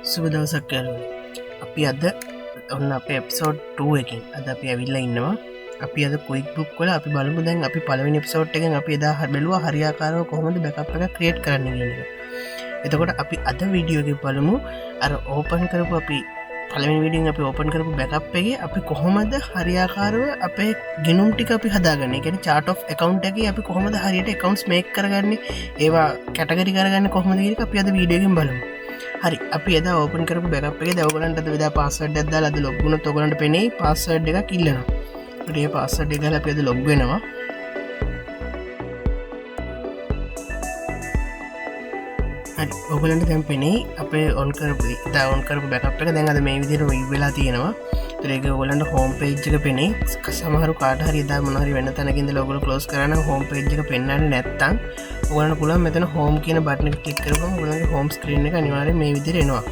සුබ දවසක් කරුවනි. අපි අද ඔන්න අප එපිසෝඩ් 2 එකින් අද අපි ඇවිල්ලා ඉන්නවා. අපි අද කුයික් බුක් වල අපි බලමු දැන් අපි පළවෙනි එපිසෝඩ් එකෙන් අපි එදා බැලුවා හරියාකාරව කොහොමද බෑකප් එක ක්‍රියේට් කරන්න කියන එක. එතකොට අපි අද වීඩියෝ එකේ බලමු අර ඕපන් කරපු අපි පළවෙනි වීඩියෝෙන් අපි ඕපන් කරපු බෑකප් එකේ අපි කොහොමද හරියාකාරව අපේ ගිණුම් ටික අපි හදාගන්නේ. ඒ කියන්නේ chart of account එකේ අපි කොහොමද හරියට accounts make කරගන්නේ, ඒවා කැටගරි කරගන්නේ කොහොමද කියන එක අපි අද වීඩියෝ එකෙන් බලමු. හරි අපි එදා ඕපන් කරපු බෑකප් එකේ ඔයගලන්ට අද වෙලා පාස්වර්ඩ් එකක් දාලා අද ලොග් වුණොත් ඔයගලන්ට පෙනෙයි පාස්වර්ඩ් එකක් ඉල්ලනවා. ඒකට මේ පාස්වර්ඩ් එක දාලා අපි අද ලොග් වෙනවා. හරි ඔයගලන්ට දැන් පෙනෙයි අපේ ඔන් කරපු බෑකප් එක දැන් අද මේ විදිහට වෙව් වෙලා තියෙනවා. ඒතර ඒක ඔයගලන්ට හෝම් පේජ් එක පෙනෙයි. සමහරු කාට හරි එදා මොනවා හරි වෙන තැනකින් ඉඳලා ඔයගොල්ලෝ ක්ලෝස් කරා නම් හෝම් පේජ් එක පෙන්වන්නේ නැත්තම් ඔයගලන්ට පුළුවන් මෙතන හෝම් කියන බටන් එක ක්ලික් කරපුවම ඔයගලන්ගේ හෝම් ස්ක්‍රීන් එක අනිවාර්යෙන් මේ විදිහට එනවා.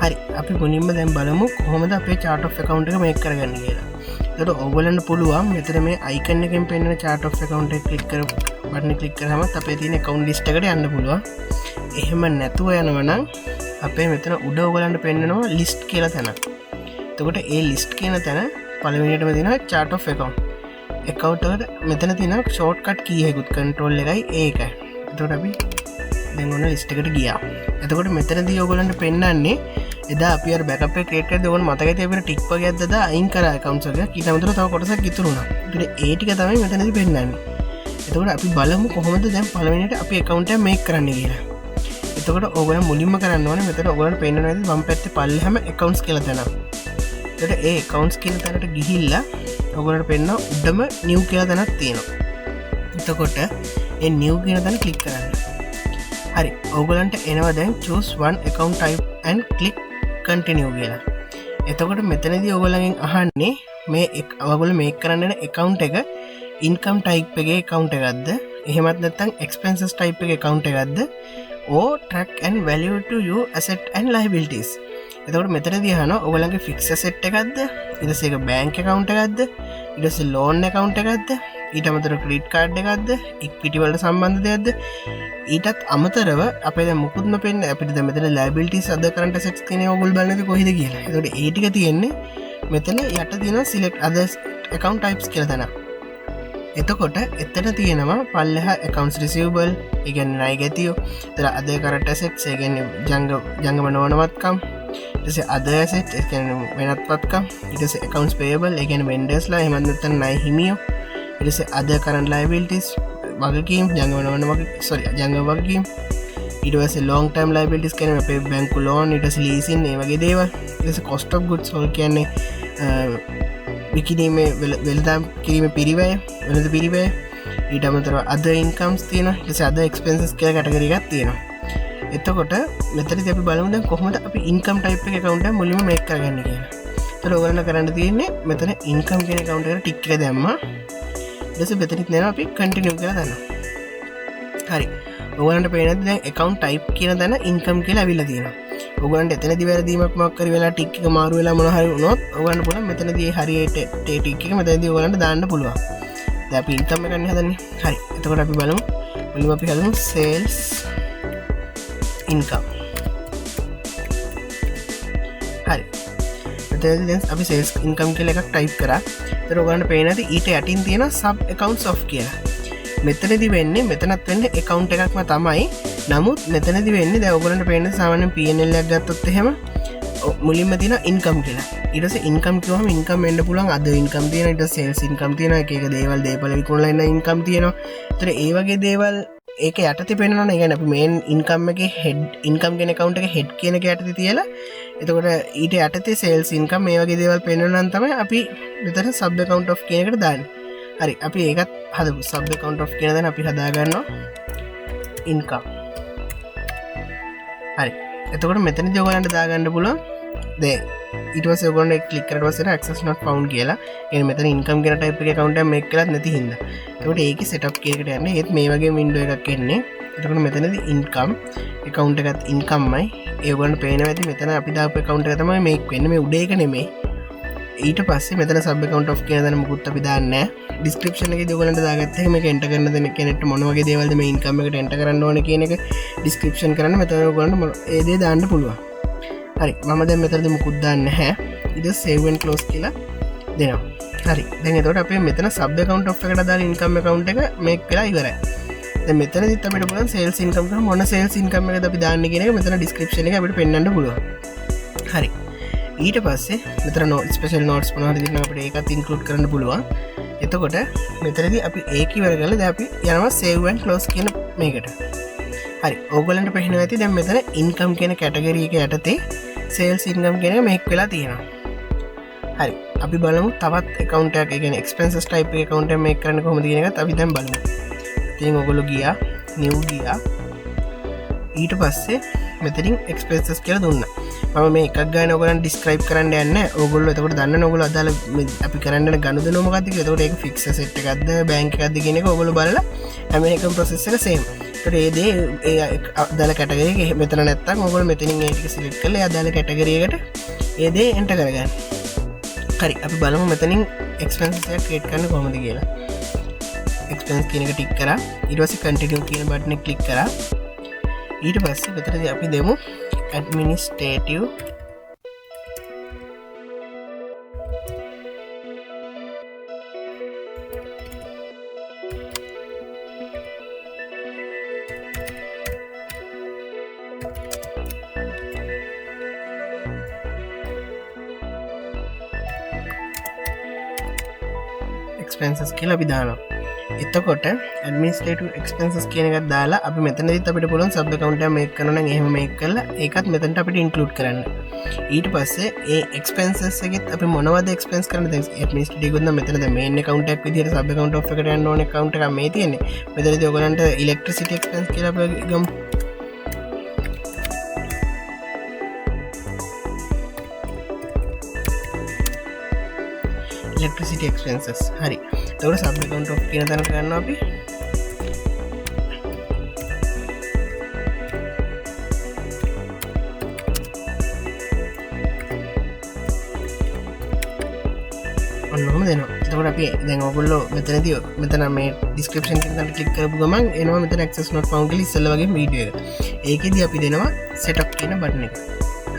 හරි අපි මුලින්ම දැන් බලමු කොහොමද අපේ chart of account එක මේක් කරගන්නේ කියලා. ඒකට ඔයගලන්ට පුළුවන් මෙතන මේ icon එකෙන් පෙන්වන chart of account එක ක්ලික් කරපු බටන් එක ක්ලික් කරාම අපේ තියෙන account list එකට යන්න පුළුවන්. එහෙම නැතුව යනවනම් අපේ මෙතන උඩ ඔයගලන්ට පෙන්වනවා list කියලා තැන. එතකොට ඒ list කියන තැන පළවෙනියටම තියෙනවා chart of account. account එකට මෙතන තියෙන shortcut key එකකුත් control එකයි ඒකයි. එතකොට අපි දැන් ඔන්න list එකට ගියා. එතකොට මෙතනදී ඔයගලන්ට පෙන්වන්නේ එදා අපි අර backup එක create කරද්දී ඔයගොල්ලෝ මතකයි තියපෙන tick වගේක් දාලා අයින් කරා accounts එක. ඊට අමතරව තව කොටසක් ඉතුරු වුණා. ඒකට ඒ ටික තමයි මෙතනදී පෙන්වන්නේ. එතකොට අපි බලමු කොහොමද දැන් පළවෙනියට අපි account එක make කරන්න කියලා. එතකොට ඔයගොල්ලෝ මුලින්ම කරන්න ඕනේ මෙතන ඔයගොල්ලන්ට පෙන්වනවා නේද වම් පැත්තේ පල්ලෙහාම accounts කියලා තැනක්. එතකොට ඒ accounts කියන තැනට ගිහිල්ලා ඔයගොල්ලන්ට පෙන්වන උඩම new කියලා තැනක් තියෙනවා. එතකොට ඒ new කියන තැන ක්ලික් කරන්න. හරි ඔයගොල්ලන්ට එනවා දැන් choose one account type and click continue කියලා. එතකොට මෙතනදී ඔයගොල්ලන්ගෙන් අහන්නේ මේ ඔයගොල්ලෝ මේක් කරන්න යන account එක income type එකේ account එකක්ද එහෙමත් නැත්නම් expenses type එකේ account එකක්ද or track and value to you asset and liabilities. එතකොට මෙතනදී අහනවා ඔයගොල්ලන්ගේ fixed asset එකක්ද ඊට පස්සේ ඒක bank account එකක්ද ඊට පස්සේ loan account එකක්ද ඊට අමතරව credit card එකක්ද equity වලට සම්බන්ධ දෙයක්ද ඊටත් අමතරව අපේ දැන් මුකුත්ම පෙන්නේ අපිට දැන් මෙතන liabilities other current assets කියන ඒවා ඔයගොල්ලෝ බලන්නේ කොහෙද කියලා. එතකොට ඒ ටික තියෙන්නේ මෙතන යට තියෙනවා select other account types කියලා තැන. එතකොට එතන තියෙනවා පල්ලෙහා accounts receivable ඒ කියන්නේ ණය ගැතියෝ. එතන other current assets ඒ කියන්නේ ජංගම නොවනවත්කම්. ඊට පස්සේ other assets ඒ කියන්නේ වෙනත්වත්කම්. ඊට පස්සේ accounts payable ඒ කියන්නේ vendors ලා එහෙම නැත්නම් ණය හිමියෝ. ඊට පස්සේ other current liabilities වගකීම් ජංගම වගකීම්. ඊට පස්සේ long term liabilities කියන්නේ අපේ බැංකු loan ඊට පස්සේ leasing මේ වගේ දේවල්. ඊට පස්සේ cost of goods sold කියන්නේ විකිණීමේ වෙළඳාම් කිරීමේ පිරිවැය වෙළඳ පිරිවැය. ඊට අමතරව other incomes තියෙනවා. ඊට පස්සේ other expenses කියලා කැටගරි එකක් තියෙනවා. එතකොට මෙතනදී අපි බලමු දැන් කොහොමද අපි income type එක account එක මුලින්ම make කරගන්නේ කියලා. ඒතර ඔයගොල්ලෝ කරන්න තියෙන්නේ මෙතන income කියන account එකට tick එක දැම්මා. ඊට පස්සේ මෙතනින් නේනවා අපි continue කියලා දානවා. හරි. ඔයගොල්ලන්ට පේනද දැන් account type කියන තැන income කියලා අවිල්ලා තියෙනවා. ඔයගොල්ලන්ට එතනදී වැරදීමක් මොකක් හරි වෙලා tick එක මාරු වෙලා මොනවා හරි වුණොත් ඔයගොල්ලන්ට පුළුවන් මෙතනදී හරියට tick එක මෙතනදී ඔයගොල්ලන්ට දාන්න පුළුවන්. දැන් අපි income එක ගන්න හදන්නේ. හරි. එතකොට අපි බලමු. මුලින්ම අපි හදමු sales income. හරි. එතනදී දැන් අපි sales income කියලා එකක් type කරා. ඒතර ඔයගොල්ලන්ට පේන ඇති ඊට යටින් තියෙන sub accounts of කියලා. මෙතනදී වෙන්නේ මෙතනත් වෙන්නේ account එකක්ම තමයි. නමුත් මෙතනදී වෙන්නේ දැන් ඔයගොල්ලන්ට පේන්නේ සාමාන්‍යයෙන් P&L එකක් ගත්තොත් එහෙම මුලින්ම තියෙන income කියලා. ඊට පස්සේ income කිව්වම income වෙන්න පුළුවන් other income තියෙනවා. ඊට පස්සේ sales income තියෙනවා. එක එක දේවල් දේපල විකුණලා ඉන්න income තියෙනවා. ඒතර ඒ වගේ දේවල් ඒක යටතේ පෙන්නනවා. ඒ කියන්නේ අපි main income එකේ head income කියන account එකේ head කියන එක යටතේ තියලා එතකොට ඊට යටතේ sales income මේ වගේ දේවල් පෙන්වනවා නම් තමයි අපි මෙතන sub account of කියන එකට දාන්නේ. හරි අපි ඒකත් හදමු. sub account of කියන දේ අපි හදා ගන්නවා income. හරි. එතකොට මෙතනදී ඔයගලන්ට දාගන්න පුළුවන් දැන් ඊට පස්සේ ඔයගොල්ලෝ ක්ලික් කරලා පස්සේ access not found කියලා. يعني මෙතන income කියන type එකේ account එකක් make කරලා නැති හින්දා. එතකොට ඒකේ setup කියන එකට යන්නේ. ඒත් මේ වගේ window එකක් එන්නේ. එතකොට මෙතනදී income account එකත් incomeමයි. ඒ ඔයගොල්ලන්ට පේනවා ඇති මෙතන අපි දාපු account එක තමයි make වෙන්නේ. මේ උඩ එක නෙමෙයි. ඊට පස්සේ මෙතන sub account of කියන දේ මොකුත් අපි දාන්නේ නැහැ. description එකේදී ඔයගොල්ලන්ට දාගත්ත එක මේක enter කරන දෙන කෙනෙක්ට මොන වගේ දේවල්ද මේ income එකට enter කරන්න ඕනේ කියන එක description කරන්න මෙතන ඔයගොල්ලන්ට ඒ දේ දාන්න පුළුවන්. හරි මම දැන් මෙතනදී මුකුත් දාන්නේ නැහැ ඊට save and close කියලා දෙනවා හරි දැන් එතකොට අපි මෙතන sub account of එකට දාලා income account එක මේක් වෙලා ඉවරයි දැන් මෙතනදිත් අපිට පුළුවන් sales income කරන මොන sales income එකද අපි දාන්නේ කියන එක මෙතන description එක අපිට පෙන්වන්න පුළුවන් හරි ඊට පස්සේ මෙතන ස්පෙෂල් නෝට්ස් මොනවද දෙන්න අපිට ඒකත් ඉන්ක්ලූඩ් කරන්න පුළුවන් එතකොට මෙතනදී අපි ඒක ඉවර කරලා දැන් අපි යනවා save and close කියන මේකට හරි ඕගොල්ලන්ට පේනවා ඇති දැන් මෙතන income කියන කැටගරි එක යටතේ sales income කියන එක මේක් වෙලා තියෙනවා හරි අපි බලමු තවත් account එකක් ඒ කියන්නේ expenses type එක account එක මේක් කරන්න කොහොමද කියන එකත් අපි දැන් බලමු ඉතින් ඔයගොල්ලෝ ගියා new ගියා ඊට පස්සේ මෙතනින් expenses කියලා දුන්නා මම මේ එකක් ගන්න ඔයගොල්ලන් describe කරන්න යන්නේ ඔයගොල්ලෝ එතකොට දන්නවනේ ඔයගොල්ලෝ අදාළ අපි කරන්න යන ගනුදෙනුව මොකක්ද කියලා එතකොට ඒක fixed asset එකක්ද bank එකක්ද කියන එක ඔයගොල්ලෝ බලලා හැම එකම process එක same එතකොට ඒ දේ ඒ අදාළ category එක මෙතන නැත්තම් ඔයගොල්ලෝ මෙතනින් ඒ ටික select කරලා ඒ අදාළ category එකට ඒ දේ enter කරගන්න හරි අපි බලමු මෙතනින් expenses එක create කරන්න කොහොමද කියලා expense කියන එක ටික් කරා ඊට පස්සේ continue කියන බටන් එක ක්ලික් කරා ඊට පස්සේ මෙතනදී අපි දෙමු administrative expenses කියලා අපි දානවා එතකොට administrative expenses කියන එකක් දාලා අපි මෙතනදිත් අපිට පුළුවන් sub account එක මේක් කරනවා නම් එහෙම මේක් කරලා ඒකත් මෙතනට අපිට include කරන්න ඊට පස්සේ ඒ expenses එකෙත් අපි මොනවද expense කරන්න දැන් administrative ගොඩ නම් මෙතන දැන් main account එකක් විදිහට sub account of එකට යන්න ඕන account එකක් මේ තියෙන්නේ මෙතනදී ඔයගලන්ට electricity expense කියලා අපි ගමු electricity expenses හරි එතකොට sub account of කියන තැනට ගන්නවා අපි ඔන්නෝම දෙනවා එතකොට අපි දැන් ඔයගොල්ලෝ මෙතනදී මෙතන මේ description එකෙන් තන ක්ලික් කරපු ගමන් එනවා මෙතන access not found කියලා ඉස්සෙල්ලා වගේ වීඩියෝ එක ඒකෙදි අපි දෙනවා setup කියන බටන් එක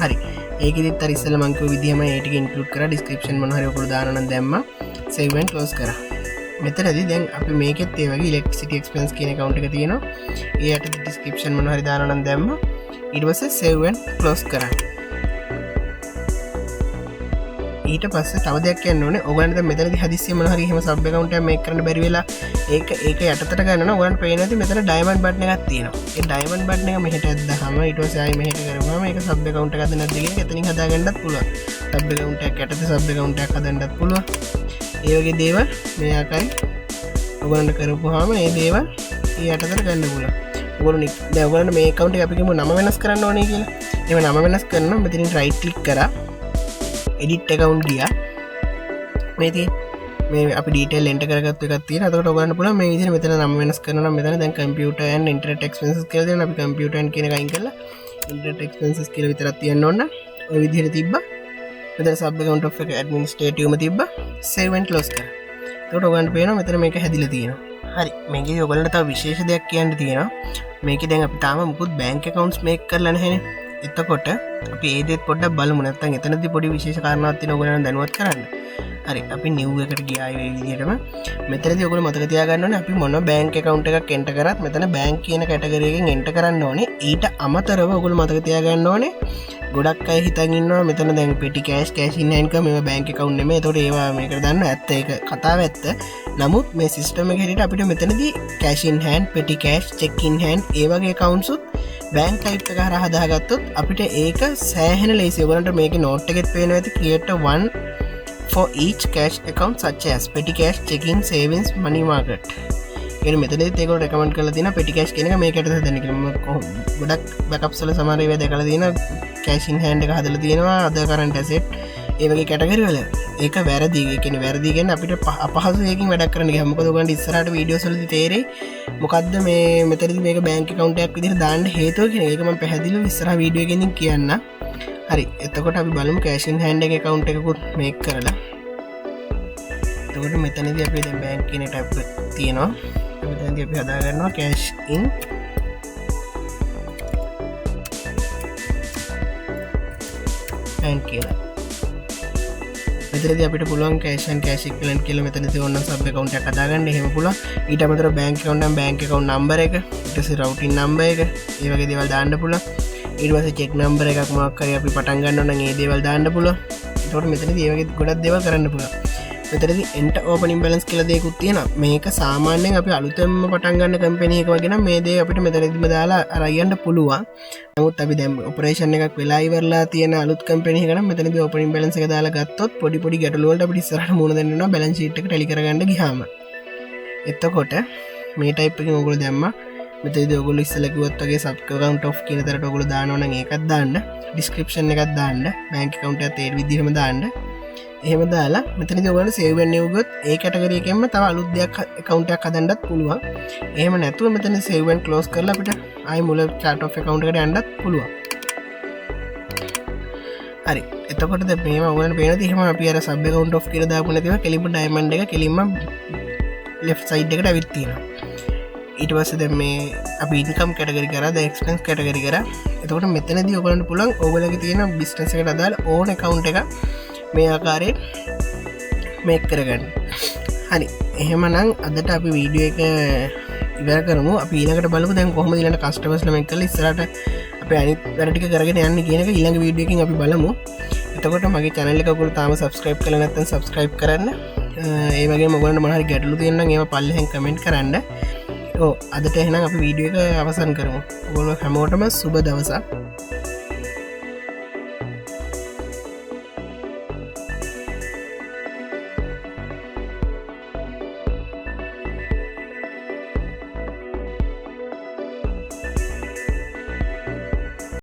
හරි ඒකෙදිත් අර ඉස්සෙල්ලා මම කිව්ව විදිහම ඒ ටික include කරලා description මොන හරි ඔයගොල්ලෝ දානවා නම් දැම්මා save and close කරා මෙතනදී දැන් අපි මේකෙත් ඒ වගේ electricity expense කියන account එක තියෙනවා ඒ යට description මොන හරි දානවා නම් දැම්මා ඊට පස්සේ save and close කරා ඊට පස්සේ තව දෙයක් කියන්න ඕනේ ඔයගලන්ට දැන් මෙතනදී හදිස්සිය මොන හරි එහෙම sub account එකක් මේක් කරන්න බැරි වෙලා ඒක යටතට ගන්න නම් ඔයගලන්ට පේන්නේ නැති මෙතන diamond button එකක් තියෙනවා ඒ diamond button එක මෙහෙට ඇද්දාම ඊට පස්සේ ආයෙ මෙහෙට කරපුවාම ඒක sub account එකක්ද නැද්ද කියන එක එතනින් හදාගන්නත් පුළුවන් sub account එකක් යටතේ sub account එකක් හදන්නත් පුළුවන් ඒ වගේ දේවල් මේ ආකාරයෙන් ඔයගලන්ට කරපුවාම මේ දේවල් ඒ යටතට ගන්න පුළුවන් ඔයගොල්ලෝ දැන් ඔයගලන්ට මේ account එක අපි කියමු නම වෙනස් කරන්න ඕනේ කියලා එහෙම නම වෙනස් කරනවා මෙතනින් right click කරා edit account ගියා මේ මේ අපි detail enter කරගත්ත එකක් තියෙනවා එතකොට ඔයගලන්ට පුළුවන් මේ විදිහට මෙතන නම වෙනස් කරනවා නම් මෙතන දැන් computer and internet expenses කියලා දෙනවා අපි computer and කියන එක අයින් කරලා internet expenses කියලා විතරක් තියන්න ඕන ඔය විදිහට තිබ්බා මෙතන sub account of එක administrative ම තිබ්බා save and close කරා එතකොට ඔයගලන්ට පේනවා මෙතන මේක හැදිලා තියෙනවා හරි මේකේ ඔයගලන්ට තව විශේෂ දෙයක් කියන්න තියෙනවා මේකේ දැන් අපි තාම මුකුත් bank accounts make කරලා නැහැනේ එතකොට අපි ඒ දෙත් පොඩ්ඩක් බලමු නැත්නම් එතනදී පොඩි විශේෂ කාරණාවක් තියෙනවා ඔයගොල්ලන් දැනුවත් කරන්න. හරි අපි new එකට ගියා ඒ විදිහටම මෙතනදී ඔයගොල්ලෝ මතක තියාගන්න ඕනේ අපි මොන bank account එකක් enter කරත් මෙතන bank කියන category එකෙන් enter කරන්න ඕනේ. ඊට අමතරව ඔයගොල්ලෝ මතක තියාගන්න ඕනේ ගොඩක් අය හිතන් ඉන්නවා මෙතන දැන් petty cash cash in hand මේවා bank account නෙමෙයි. ඒතකොට ඒවා මේකට දාන්න ඇත්ත ඒක කතාව ඇත්ත. නමුත් මේ system එක හැටියට අපිට මෙතනදී cash in hand petty cash check in hand ඒ වගේ accounts උත් bank type එක හරහා හදාගත්තොත් අපිට ඒක සෑහෙන ලේසි. ඔයගලන්ට මේකේ note එකෙත් පේනවා ඇති create one for each cash account such as petty cash checking savings money market. කියන්නේ මෙතනදිත් ඒගොල්ලෝ recommend කරලා තියෙනවා petty cash කියන එක මේකට හදන්න කියලා. මම ගොඩක් backups වල සමහර ඒවා දැකලා තියෙනවා cash in hand එක හදලා තියෙනවා other current asset ඒ වගේ කැටගරි වල. ඒක වැරදි. ඒ කියන්නේ වැරදි කියන්නේ අපිට අපහසු එකකින් වැඩක් කරන්න ගියා. මොකද ඔයගොල්ලන්ට ඉස්සරහට වීඩියෝස් වලදී තේරෙයි මොකද්ද මේ මෙතනදී මේක බැංක් account එකක් විදිහට දාන්න හේතුව කියන එක මම පැහැදිලිව ඉස්සරහ වීඩියෝ එකකින් කියන්න. හරි. එතකොට අපි බලමු cash in hand එකේ account එකකුත් මේක් කරලා. එතකොට මෙතනදී අපි දැන් බැංක් කියන ටැබ් එක තියෙනවා. මෙතනදී අපි හදා ගන්නවා cash in කෑන් කියලා මෙතරද අපිට පුළුවන් කෑෂන් කෑශි කලන් කියල මෙතන ඔන්න සබ කවුන්ට කදාගන්න හෙම පුල ඊට මතර බැංක කවන්ටම් බැංක කවුන් නම්බර එක ඉටස රවටින් නම්බ එක ඒවගේ දෙවල් දාන්න පුල ඉටවස චෙක් නම්බර එකක් මක්කර අපි පටන්ගන්නන ඒ දේවල් දාන්න පුල තොට මෙතන ඒවගේ ගොඩක් දෙව කරන්න පුල මෙතරදි එන්ට ඕපනින් බැලන්ස් කියල දෙකුත් තියෙන මේක සාමාන්‍යයෙන් අපි අලුතෙම පටන්ගන්න කම්පනයක වගෙන මේ දේ අපිට මෙතනදිම දාලා අරයන්ට පුළුවන් නමුත් අපි දැම් ඔපරේෂන් එකක් වෙලා ඉවරලා තියෙන අලුත් කම්පනය කන මෙතනදි ඕපනින් බැලන්ස් එක දාලා ගත්තොත් පොඩි පොඩි ගැටලුවලට අපිට ඉස්සරහට මුහුණ දෙන්න බැලන්ස් ෂීට් එක ටැලි කරගන්න ගියාම එතකොට මේ ටයිප් එකකින් ඔයගොල්ලෝ දැම්මා මෙතනදී ඔයගොල්ලෝ ඉස්සෙල්ලා කිව්වත් වගේ සබ් account of කියන තරට ඔයගොල්ලෝ දානවා නම් ඒකත් දාන්න description එකක් දාන්න bank account එකත් ඒ විදිහටම දාන්න එහෙම දාලා මෙතනදී ඔයගොල්ලෝ save and new ගොත් ඒ කැටගරි එකෙන්ම තව අලුත් දෙයක් account එකක් හදන්නත් පුළුවන් එහෙම නැතුව මෙතන save and close කරලා අපිට ආයි මුල chart of account එකට යන්නත් පුළුවන් හරි එතකොට දැන් මේවා ඔයගොල්ලන්ට පේනද එහෙම අපි අර sub account of කියලා දාපු නැතිව කෙලින්ම diamond එක කෙලින්ම left side එකට ඇවිත් තියෙනවා ඊට පස්සේ දැන් මේ අපි ඉන්කම් කැටගරි කරා දැන් එක්ස්පෙන්ස් කැටගරි කරා එතකොට මෙතනදී ඔයගොල්ලන්ට පුළුවන් ඔයගොල්ලෝගේ තියෙන බිස්නස් එකට අදාළ ඕන account එක මේ ආකාරයෙන් මේක් කරගන්න හරි එහෙමනම් අදට අපි වීඩියෝ එක ඉවර කරමු අපි ඊළඟට බලමු දැන් කොහොමද ඊළඟ කස්ටමර්ස්ලා මේක කරලා ඉස්සරහට අපි අනිත් වැඩ ටික කරගෙන යන්නේ කියන එක ඊළඟ වීඩියෝ එකකින් අපි බලමු එතකොට මගේ channel එක ඔයගොල්ලෝ තාම subscribe කරලා නැත්නම් subscribe කරන්න ඒ වගේම ඔයගොල්ලන්ට මොනවා හරි ගැටලු තියෙනවා නම් ඒවා පල්ලෙහෙන් comment කරන්න අදට එහෙනම් අපි වීඩියෝ එක අවසන් කරමු ඔයගොල්ලෝ හැමෝටම සුබ දවසක්